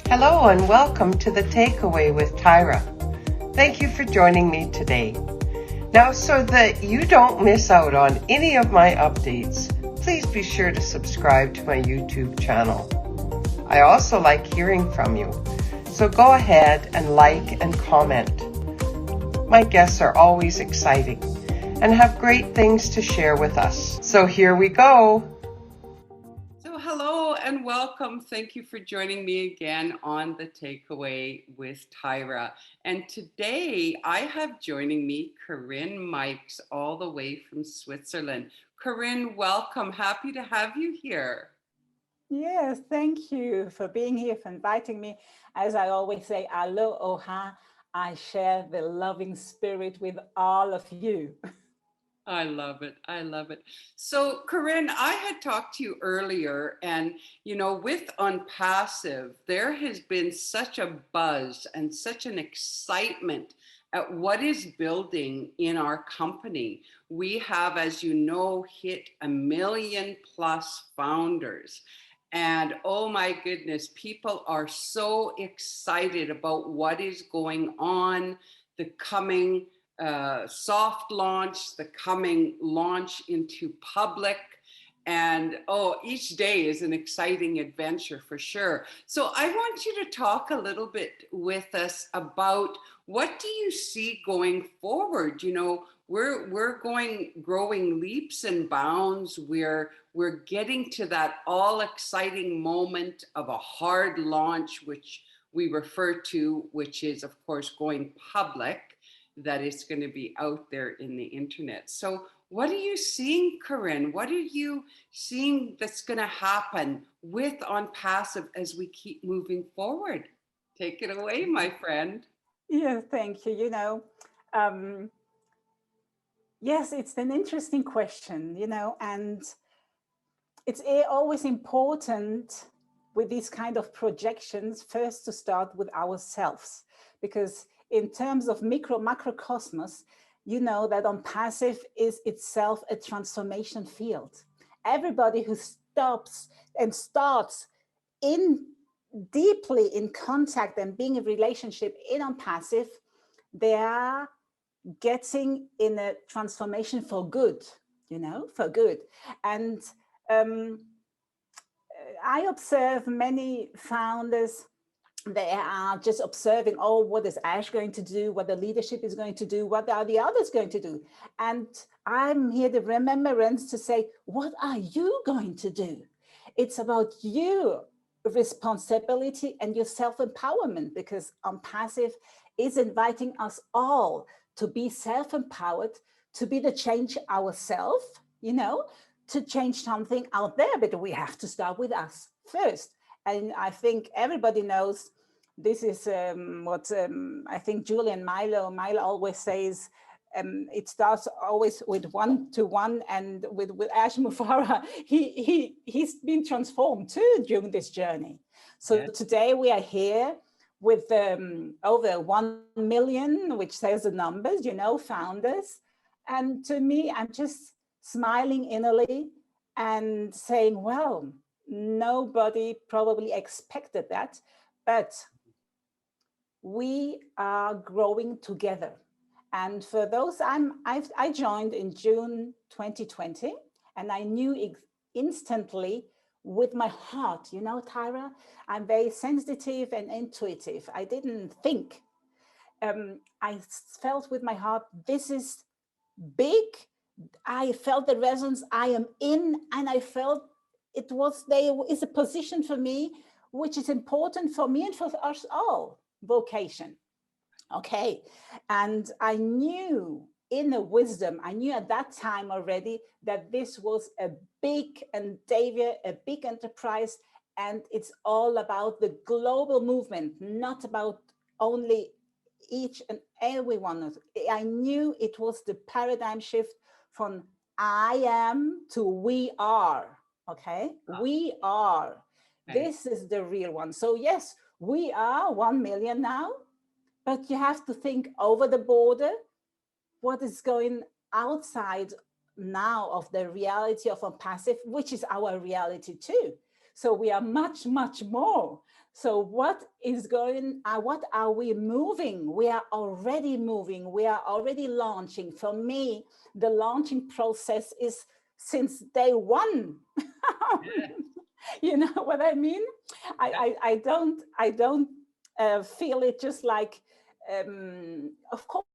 Hello and welcome to The Takeaway with Tyra. Thank you for joining me today. Now, so that you don't miss out on any of my updates, please be sure to subscribe to my YouTube channel. I also like hearing from you, so go ahead and like and comment. My guests are always exciting and have great things to share with us. So here we go. So hello and welcome. Thank you for joining me again on The Takeaway with Tyra. And today I have joining me Corinne Mikes all the way from Switzerland. Corinne, welcome. Happy to have you here. Yes, thank you for being here, for inviting me. As I always say, aloha, I share the loving spirit with all of you. I love it. I love it. So, Corinne, I had talked to you earlier, and with Unpassive, there has been such a buzz and such an excitement at what is building in our company. We have, as you know, hit 1 million+ founders. And oh my goodness, people are so excited about what is going on, the coming soft launch, the coming launch into public. And each day is an exciting adventure for sure. So I want you to talk a little bit with us about what do you see going forward? We're growing leaps and bounds. We're getting to that all exciting moment of a hard launch, which we refer to, which is of course going public, that is going to be out there in the internet. So what are you seeing, Corinne? What are you seeing that's going to happen with Unpassive as we keep moving forward? Take it away, my friend. Yeah, thank you. Um, yes, it's an interesting question, and it's always important with these kind of projections first to start with ourselves, because in terms of macrocosmos, you know that Unpassive is itself a transformation field. Everybody who stops and starts in deeply in contact and being in relationship in Unpassive, they are getting in a transformation for good, for good. And um, I observe many founders, they are just observing, what is Ash going to do? What the leadership is going to do? What are the others going to do? And I'm here the remembrance to say, what are you going to do? It's about your responsibility and your self-empowerment, because Unpassive is inviting us all to be self-empowered, to be the change ourselves, to change something out there, but we have to start with us first. And I think everybody knows this is what I think Julian Milo always says. It starts always with 1-to-1, and with Ash Mufarah, he's been transformed too during this journey. So today we are here with over 1 million, which says the numbers, founders. And to me, I'm just smiling innerly and saying, well, nobody probably expected that, but we are growing together. And for those, I joined in June 2020, and I knew instantly with my heart, Tyra, I'm very sensitive and intuitive. I didn't think. I felt with my heart, this is big. I felt the resonance I am in, and I felt there is a position for me, which is important for me and for us all, vocation. Okay. And I knew inner wisdom, I knew at that time already that this was a big endeavor, a big enterprise, and it's all about the global movement, not about only each and every one. I knew it was the paradigm shift from I am to we are. Okay, we are. This is the real one. So yes, we are 1 million now, but you have to think over the border, what is going outside now of the reality of Unpassive, which is our reality too. So we are much, much more. So what is going, what are we moving? We are already moving. We are already launching. For me, the launching process is since day one. Yeah. You know what I mean? I don't feel it just like, of course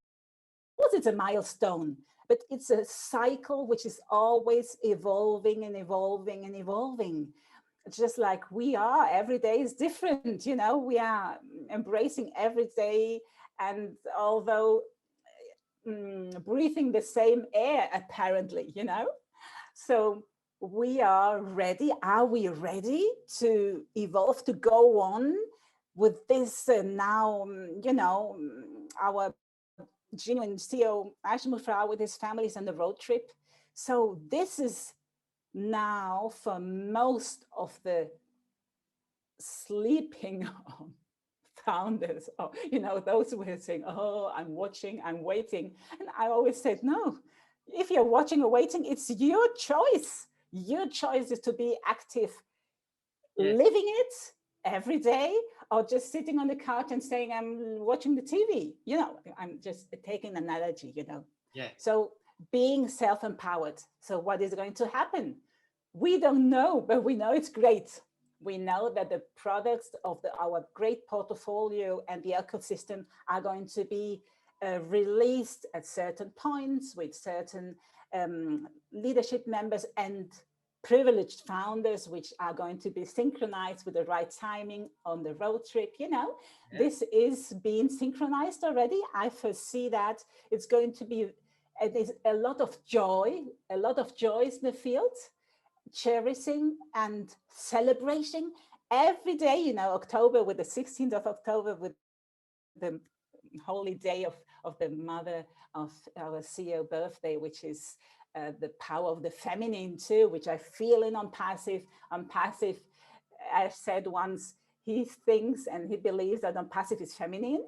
it's a milestone, but it's a cycle which is always evolving and evolving and evolving. Just like we are, every day is different, you know, we are embracing every day. And although breathing the same air, apparently, you know, so we are ready. Are we ready to evolve, to go on with this now, you know, our genuine CEO, Ashmut Frau, with his families on the road trip. So this is now for most of the sleeping founders, or you know, those who are saying, oh, I'm watching, I'm waiting. And I always said, no, if you're watching or waiting, it's your choice. Your choice is to be active, Yeah. living it every day, or just sitting on the couch and saying, I'm watching the TV. You know, I'm just taking an analogy, you know. Yeah. So being self-empowered. So what is going to happen? We don't know, but we know it's great. We know that the products of our great portfolio and the ecosystem are going to be released at certain points with certain leadership members and privileged founders, which are going to be synchronized with the right timing on the road trip. You know, Yeah. this is being synchronized already. I foresee that it's going to be, there's a lot of joy, a lot of joy in the field, cherishing and celebrating every day. You know, October, with the 16th of October, with the holy day of the mother of our CEO birthday, which is the power of the feminine too, which I feel in on passive. On passive, I said once, he thinks and he believes that on passive is feminine,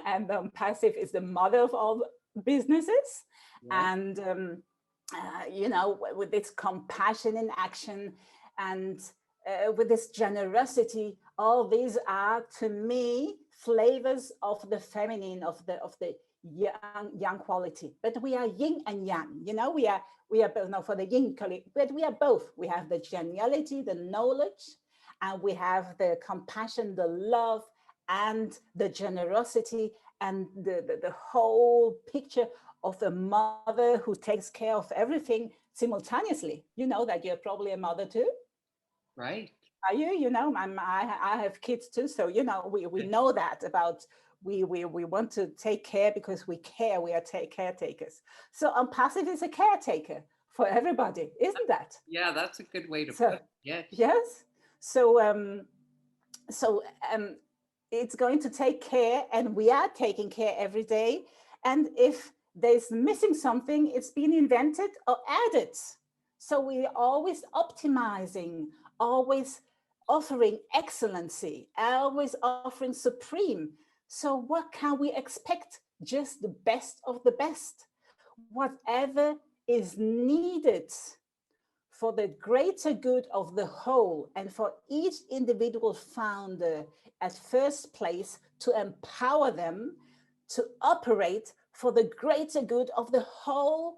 and on passive is the mother of all businesses. Yeah. And you know, with its compassion in action, and with this generosity, all these are to me flavors of the feminine, of the young quality. But we are yin and yang, you know, we are both, no, for the yin quality, but we are both. We have the geniality, the knowledge, and we have the compassion, the love, and the generosity, and the whole picture of a mother who takes care of everything simultaneously. You know that you're probably a mother too. Right. Are you? You know, I have kids too, so you know, we Yeah. know that about, we want to take care because we care. We are caretakers. So passive is a caretaker for everybody, isn't that? Yeah, that's a good way to So put it. Yes. yes. So so it's going to take care, and we are taking care every day. And if there's missing something, it's been invented or added. So we're always optimizing, always offering excellency, always offering supreme. So what can we expect? Just the best of the best. Whatever is needed for the greater good of the whole, and for each individual founder at first place, to empower them to operate for the greater good of the whole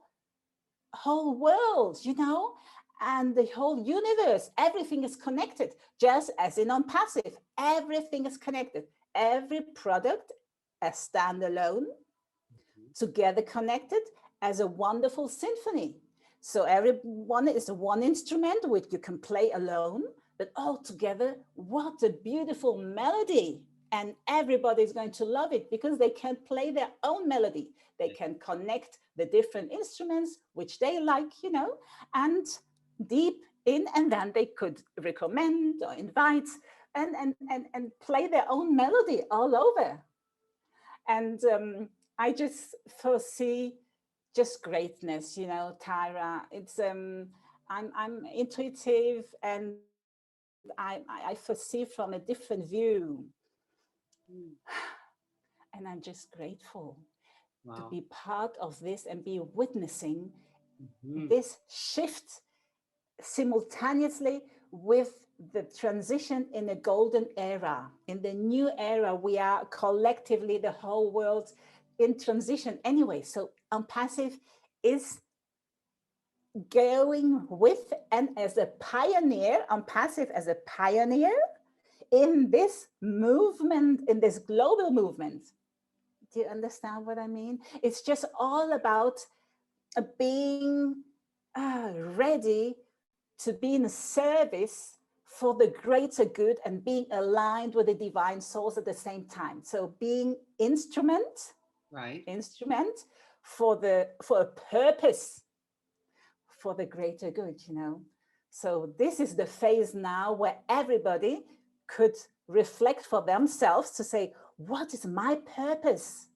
world, you know, and the whole universe. Everything is connected, just as in on passive. Everything is connected. Every product as standalone, Mhm. together connected as a wonderful symphony. So everyone is one instrument which you can play alone, but all together, what a beautiful melody. And everybody's going to love it because they can play their own melody. They Yeah. can connect the different instruments which they like, you know, and deep in, and then they could recommend or invite and play their own melody all over. And I just foresee just greatness, you know, Tyra. It's I'm intuitive, and I foresee from a different view, Mm. and I'm just grateful to be Wow. part of this and be witnessing Mhm. this shift simultaneously with the transition in the golden era. In the new era, we are collectively, the whole world, in transition anyway. So Unpassive is going with and as a pioneer, Unpassive as a pioneer in this movement, in this global movement. Do you understand what I mean? It's just all about being ready to be in service for the greater good and being aligned with the divine source at the same time. So being Right. instrument for a purpose, for the greater good, you know. So this is the phase now where everybody could reflect for themselves to say, what is my purpose?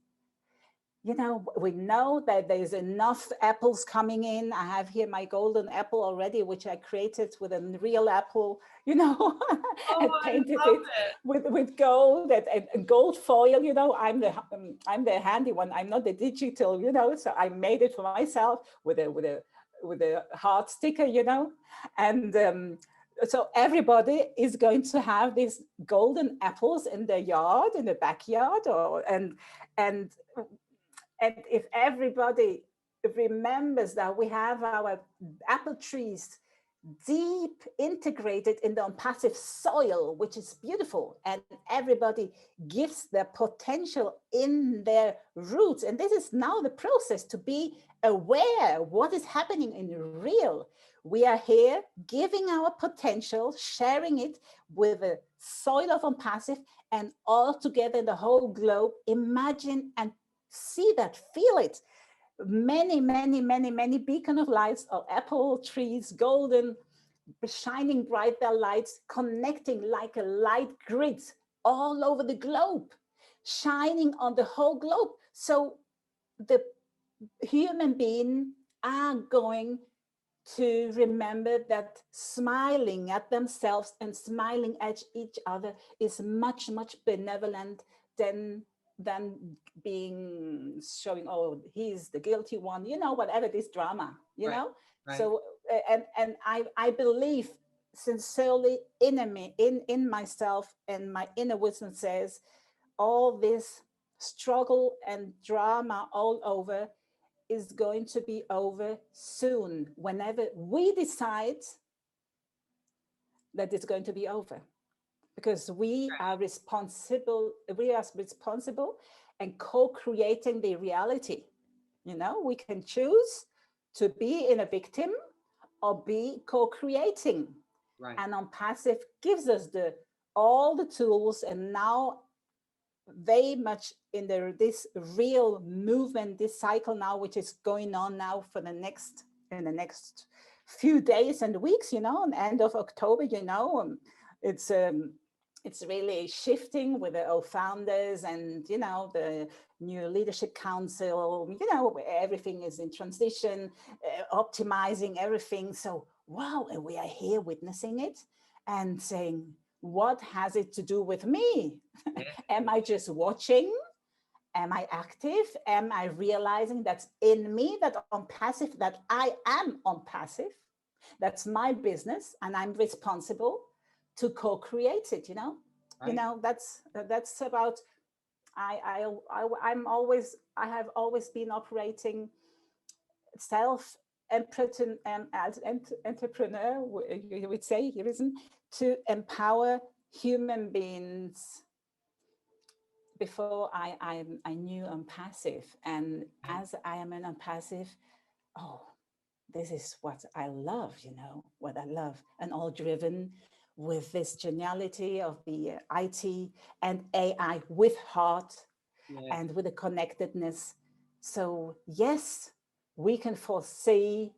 You know, we know that there's enough apples coming in. I have here my golden apple already, which I created with a real apple, you know, Oh, and I painted love it it. with gold and gold foil. You know, I'm the handy one. I'm not the digital, you know. So I made it for myself with a heart sticker, you know, and so everybody is going to have these golden apples in their yard, in the backyard, and and if everybody remembers that we have our apple trees deep integrated in the passive soil, which is beautiful, and everybody gives their potential in their roots. And this is now the process to be aware what is happening in real. We are here giving our potential, sharing it with the soil of Unpassive, and all together in the whole globe. Imagine and see that, feel it. Many beacon of lights of apple trees, golden, shining bright their lights, connecting like a light grid all over the globe, shining on the whole globe. So the human being are going to remember that smiling at themselves and smiling at each other is much benevolent than being showing, oh, he's the guilty one, you know, whatever, this drama, you Right. know. Right. So and I believe sincerely in me, in myself, and my inner wisdom says all this struggle and drama all over is going to be over soon, whenever we decide that it's going to be over, because we are responsible and co-creating the reality. You know, we can choose to be in a victim or be co-creating. Right. And Unpassive gives us the all the tools, and now very much in this real movement, this cycle now, which is going on now for the next few days and weeks, you know, and end of October, you know, it's it's really shifting with the old founders and, you know, the new leadership council, you know, everything is in transition, optimizing everything. So, wow, and we are here witnessing it and saying, what has it to do with me? Yeah. Am I just watching? Am I active? Am I realizing that's in me, that on passive, that I am on passive? That's my business, and I'm responsible to co-create it. Right. That's about. I have always been operating self as entrepreneur, you would say, reason to empower human beings before I knew Unpassive. And Okay. as I am an Unpassive, oh, this is what I love, what I love, and all driven with this geniality of the IT and AI with heart Yeah. and with the connectedness. So yes, we can foresee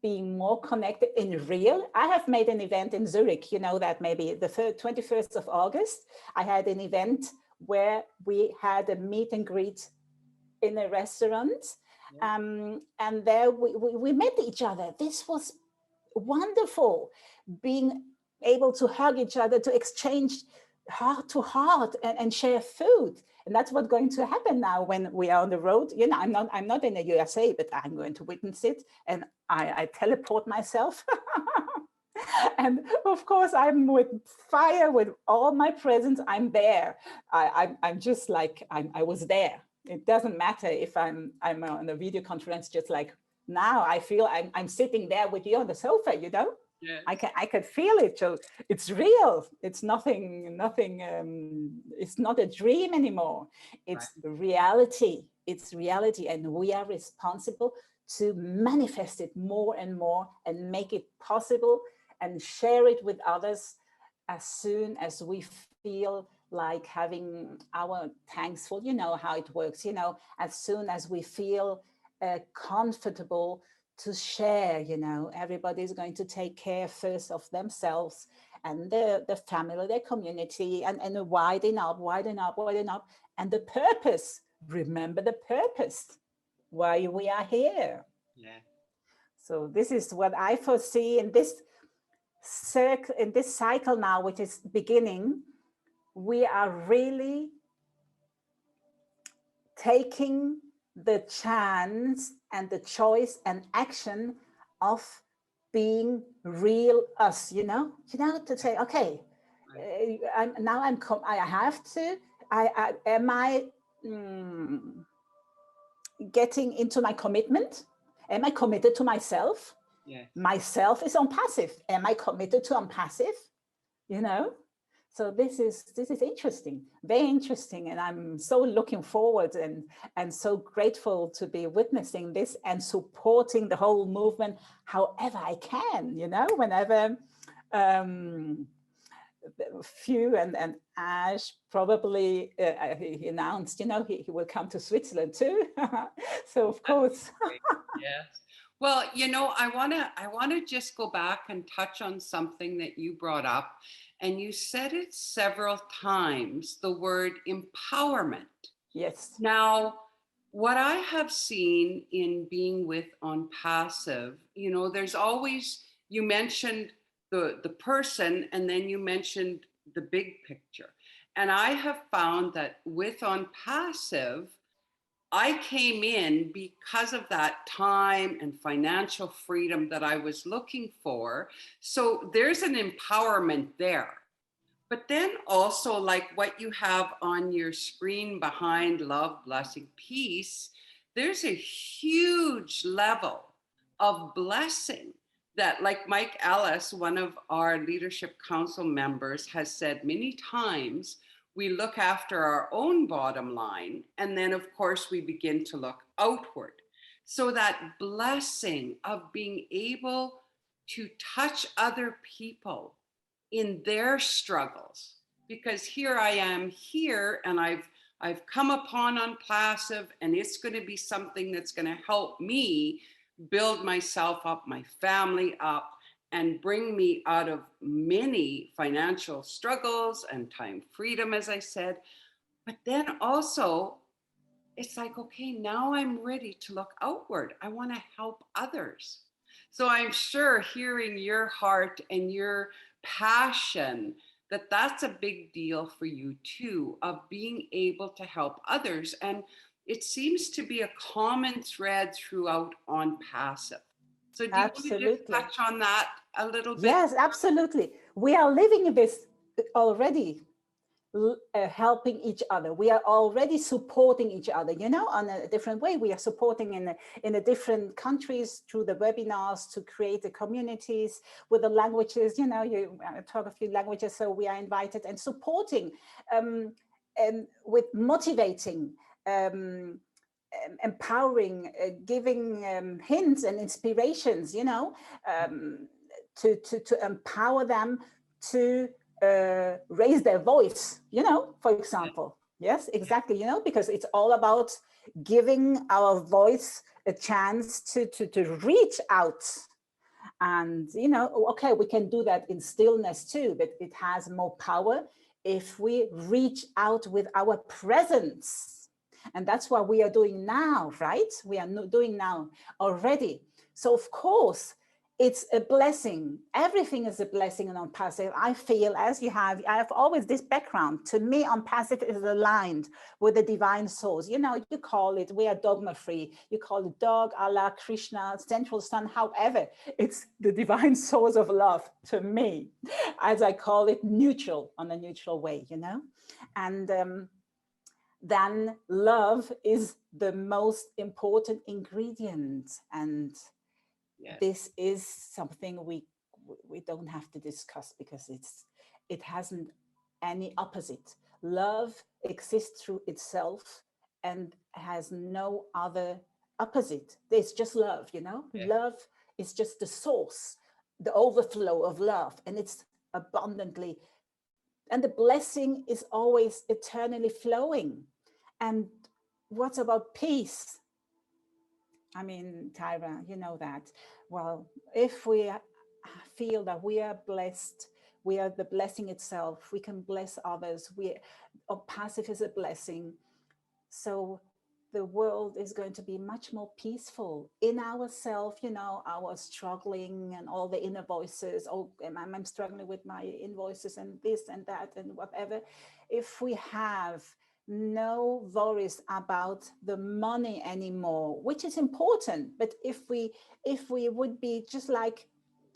being more connected in real. I have made an event in Zurich, you know that maybe the 21st of August, I had an event where we had a meet and greet in a restaurant. Yeah. And there we met each other. This was wonderful, being able to hug each other, to exchange heart to heart and share food. And that's what's going to happen now when we are on the road. I'm not in the USA, but I'm going to witness it. And I teleport myself And of course, I'm with fire, with all my presence, I'm there. I'm just like, I was there. It doesn't matter if I'm on a video conference, just like now I feel I'm sitting there with you on the sofa, you know? Yes. I can feel it. So it's real. It's nothing, it's not a dream anymore. Right. It's reality. It's reality. And we are responsible to manifest it more and more and make it possible and share it with others as soon as we feel like having our tanks full. You know how it works, you know, as soon as we feel comfortable to share, you know, everybody's going to take care first of themselves and the family, their community, and widen up, widen up, widen up. And the purpose, remember the purpose, why we are here. Yeah. So this is what I foresee in this circle, in this cycle now, which is beginning. We are really taking the chance and the choice and action of being real us, you know, to say, okay, I have to, am I getting into my commitment? Am I committed to myself? Yes. Myself is on passive. Am I committed to on passive? You know? So this is interesting, very interesting, and I'm so looking forward and so grateful to be witnessing this and supporting the whole movement however I can, you know, whenever few and Ash probably he announced, you know, he will come to Switzerland too. So of course. Yes. Well, you know, I want to just go back and touch on something that you brought up, and you said it several times, the word empowerment. Yes. Now, what I have seen in being with on passive, you know, there's always, you mentioned the person, and then you mentioned the big picture. And I have found that with on passive, I came in because of that time and financial freedom that I was looking for. So there's an empowerment there. But then also, like what you have on your screen behind Love, Blessing, Peace, there's a huge level of blessing that, like Mike Ellis, one of our leadership council members, has said many times, we look after our own bottom line. And then, of course, we begin to look outward. So that blessing of being able to touch other people in their struggles, because here I am here, and I've come upon on passive, and it's going to be something that's going to help me build myself up, my family up, and bring me out of many financial struggles and time freedom, as I said. But then also, it's like, okay, now I'm ready to look outward. I want to help others. So I'm sure hearing your heart and your passion, that that's a big deal for you too, of being able to help others. And it seems to be a common thread throughout on passive. So do you want to just Absolutely. touch on that a little bit? Yes, absolutely. We are living this already, helping each other. We are already supporting each other, you know, on a different way. We are supporting in the different countries through the webinars to create the communities with the languages, you know, you talk a few languages, so we are invited and supporting and with motivating, empowering, giving hints and inspirations, you know, to empower them to raise their voice, you know, for example. Yes, exactly, you know, because it's all about giving our voice a chance to reach out. And, you know, okay, we can do that in stillness too, but it has more power if we reach out with our presence. And that's what we are doing now, right? We are doing now already. So of course, it's a blessing. Everything is a blessing and on passive. I feel, as you have, I have always this background. To me, on passive is aligned with the divine source. You know, you call it, we are dogma free. You call it dog, Allah, Krishna, central sun, however, it's the divine source of love to me, as I call it, neutral, on a neutral way, you know? And then love is the most important ingredient. And Yes. this is something we don't have to discuss, because it hasn't any opposite. Love exists through itself and has no other opposite. There's just love, you know. Yes. Love is just the source, the overflow of love, and it's abundantly, and the blessing is always eternally flowing. And what about peace? I mean, Tyra, you know that. Well, if we feel that we are blessed, we are the blessing itself, we can bless others, passive is a blessing. So the world is going to be much more peaceful in ourselves, you know, our struggling and all the inner voices. Oh, I'm struggling with my invoices and this and that and whatever. If we have no worries about the money anymore, which is important, but if we would be just like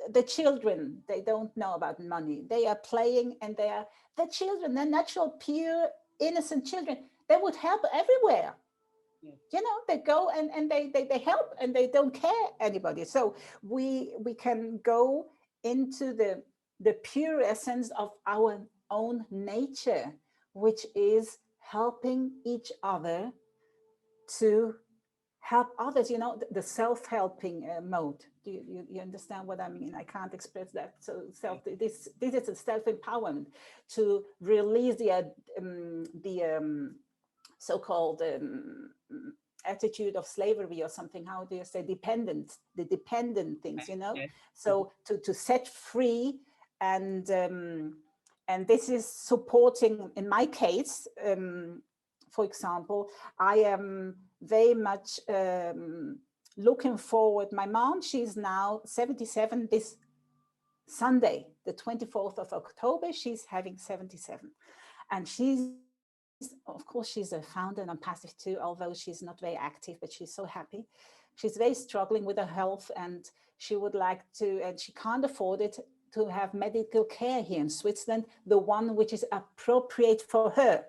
the children, they don't know about money, they are playing, and they are the children, the natural, pure, innocent children, they would help everywhere. Yeah. You know, they go and they help, and they don't care anybody. So we can go into the pure essence of our own nature, which is helping each other to help others, you know, the self-helping mode. Do you understand what I mean? I can't express that. So this is a self-empowerment, to release the so-called attitude of slavery or something. How do you say, the dependent things, you know? Yes. So to set free, and this is supporting, in my case, for example, I am very much looking forward. My mom, she's now 77 this Sunday, the 24th of October, she's having 77. And of course, she's a founder and I'm passive too, although she's not very active, but she's so happy. She's very struggling with her health, and she would like to, and she can't afford it, to have medical care here in Switzerland, the one which is appropriate for her.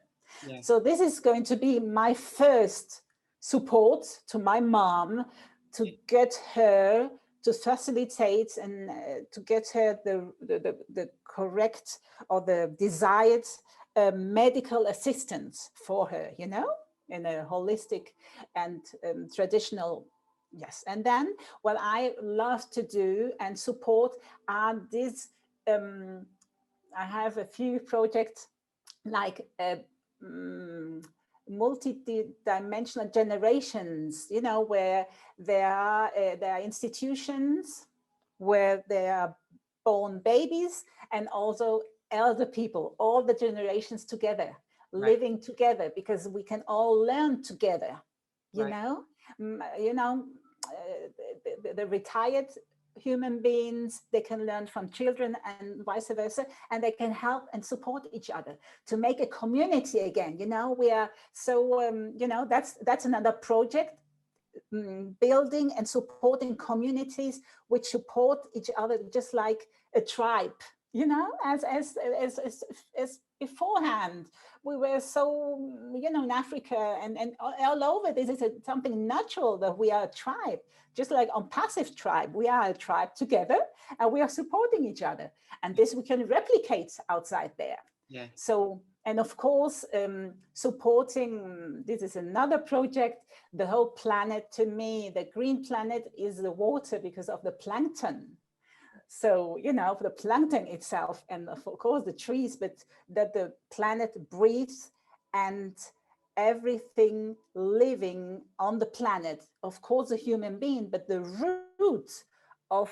Yeah. So this is going to be my first support to my mom, to get her, to facilitate and to get her the correct or the desired medical assistance for her, you know, in a holistic and traditional. Yes. And then what I love to do and support are these, I have a few projects like multi-dimensional generations, you know, where there are institutions where there are born babies and also elder people, all the generations together, right, living together, because we can all learn together, you right, know, the retired human beings, they can learn from children and vice versa, and they can help and support each other to make a community again. You know, we are so, you know, that's another project, building and supporting communities which support each other, just like a tribe, you know, as beforehand. We were so, you know, in Africa and all over, this is something natural that we are a tribe, just like on passive tribe, we are a tribe together and we are supporting each other. And this we can replicate outside there. Yeah. So, and of course, supporting, this is another project, the whole planet. To me, the green planet is the water because of the plankton. So, you know, for the plankton itself, and of course the trees, but that the planet breathes, and everything living on the planet, of course a human being, but the root of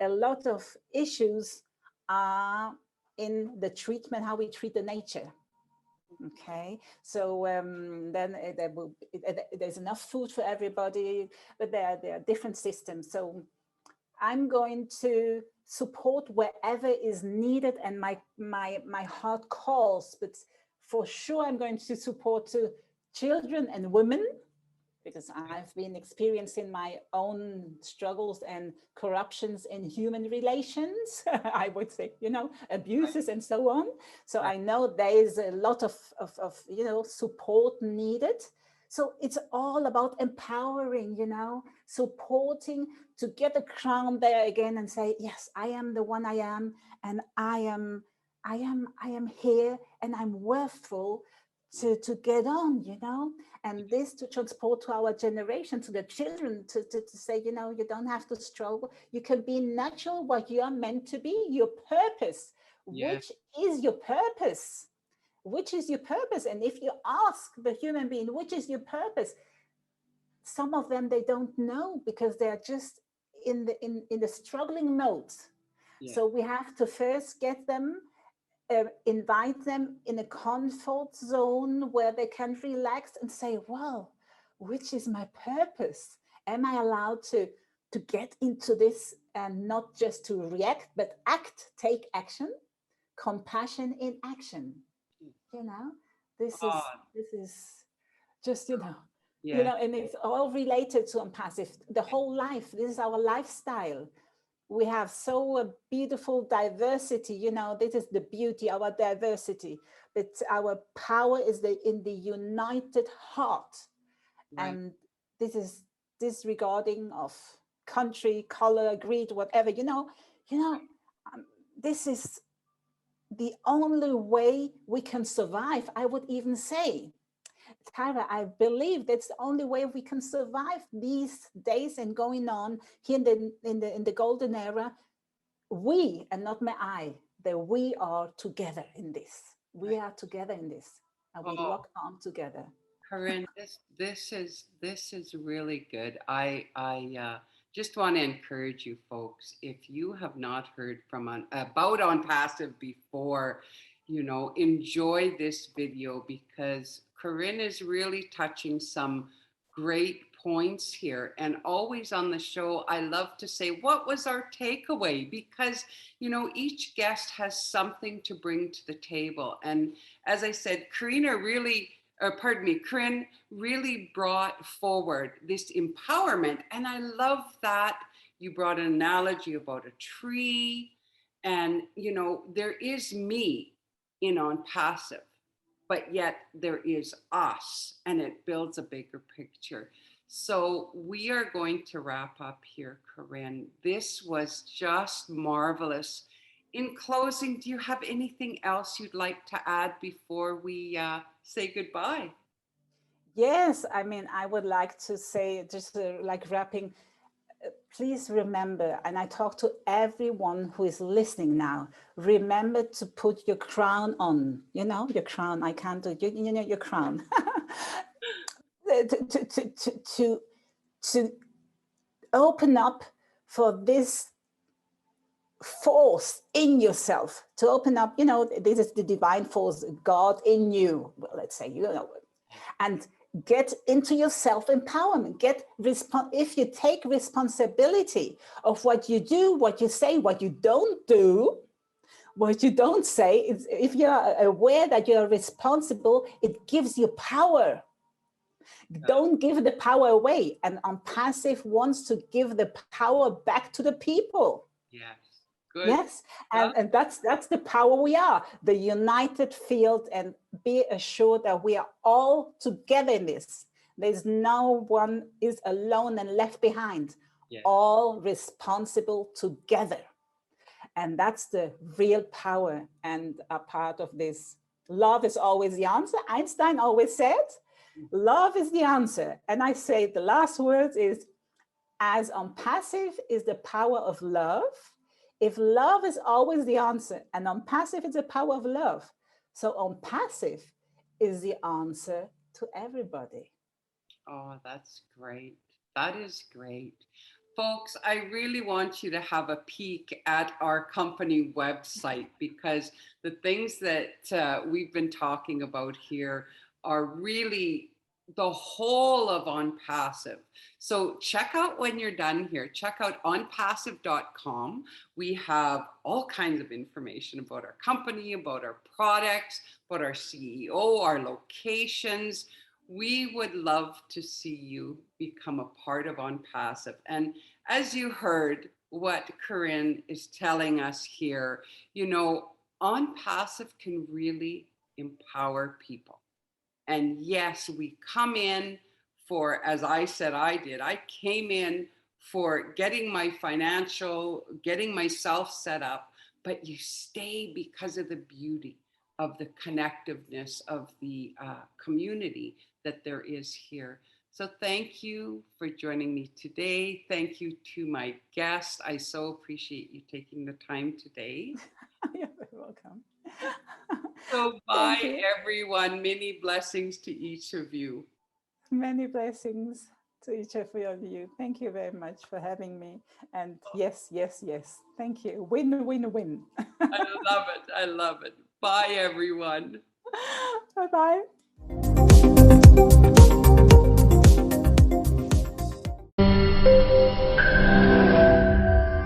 a lot of issues are in the treatment, how we treat the nature. Okay, so then there's enough food for everybody, but there are different systems. So I'm going to support wherever is needed and my heart calls, but for sure I'm going to support to children and women, because I've been experiencing my own struggles and corruptions in human relations, I would say, Right. abuses and so on. So Right. I know there is a lot of support needed. So it's all about empowering, supporting, to get the crown there again and say, yes, I am the one I am, and I am here, and I'm worthful to get on, and this to transport to our generation, to the children, to say, you don't have to struggle. You can be natural, what you are meant to be, your purpose. Yeah. Which is your purpose? Which is your purpose? And if you ask the human being, which is your purpose? Some of them, they don't know, because they're just in the struggling mode. Yeah. So we have to first get them, invite them in a comfort zone where they can relax and say, well, which is my purpose? Am I allowed to get into this, and not just to react, but act, take action, compassion in action? You know, this Oh, is this is just, yeah. and it's all related to passive, the whole life. This is our lifestyle. We have so a beautiful diversity, this is the beauty, our diversity, but our power is in the united heart. Right. And this is disregarding of country, color, greed, whatever, this is the only way we can survive, I would even say. Tara, I believe that's the only way we can survive these days and going on here in the golden era. We, and not my I, that we are together in this. We Right. are together in this, and we Oh, lock arm together. Corinne, this is really good. I just want to encourage you folks. If you have not heard from about on passive before, enjoy this video, because Corinne is really touching some great points here. And always on the show, I love to say, what was our takeaway? Because each guest has something to bring to the table. And as I said, Corinne really brought forward this empowerment. And I love that you brought an analogy about a tree. And, there is me on passive, but yet there is us, and it builds a bigger picture. So we are going to wrap up here, Corinne. This was just marvelous. In closing, do you have anything else you'd like to add before we say goodbye? Yes, I mean, I would like to say, just like wrapping, please remember, and I talk to everyone who is listening now, remember to put your crown on, your crown. I can't do, your crown. To open up for this force in yourself, to open up, this is the divine force, God in you, well, let's say, and get into your self-empowerment. If you take responsibility of what you do, what you say, what you don't do, what you don't say, if you're aware that you're responsible, it gives you power. Don't give the power away. And passive wants to give the power back to the people. Yes. Good. Yes, and that's the power we are, the united field, and be assured that we are all together in this. There's no one is alone and left behind. Yes. All responsible together. And that's the real power and a part of this. Love is always the answer. Einstein always said, love is the answer. And I say the last words is, as on passive is the power of love. If love is always the answer, and on passive is the power of love, so on passive is the answer to everybody. Oh, that's great. That is great. Folks, I really want you to have a peek at our company website, because the things that we've been talking about here are really the whole of On Passive. So check out when you're done here, check out onpassive.com. We have all kinds of information about our company, about our products, about our CEO, our locations. We would love to see you become a part of On Passive. And as you heard what Corinne is telling us here, you know, On Passive can really empower people. And yes, we come in for, as I said, I came in for getting my financial, getting myself set up, but you stay because of the beauty of the connectiveness of the community that there is here. So thank you for joining me today. Thank you to my guest. I so appreciate you taking the time today. You're very welcome. So bye, Thank you. everyone. Many blessings to each of you. Many blessings to each of you. Thank you very much for having me. And yes, yes, yes. Thank you. Win, win, win. I love it. I love it. Bye, everyone. Bye-bye.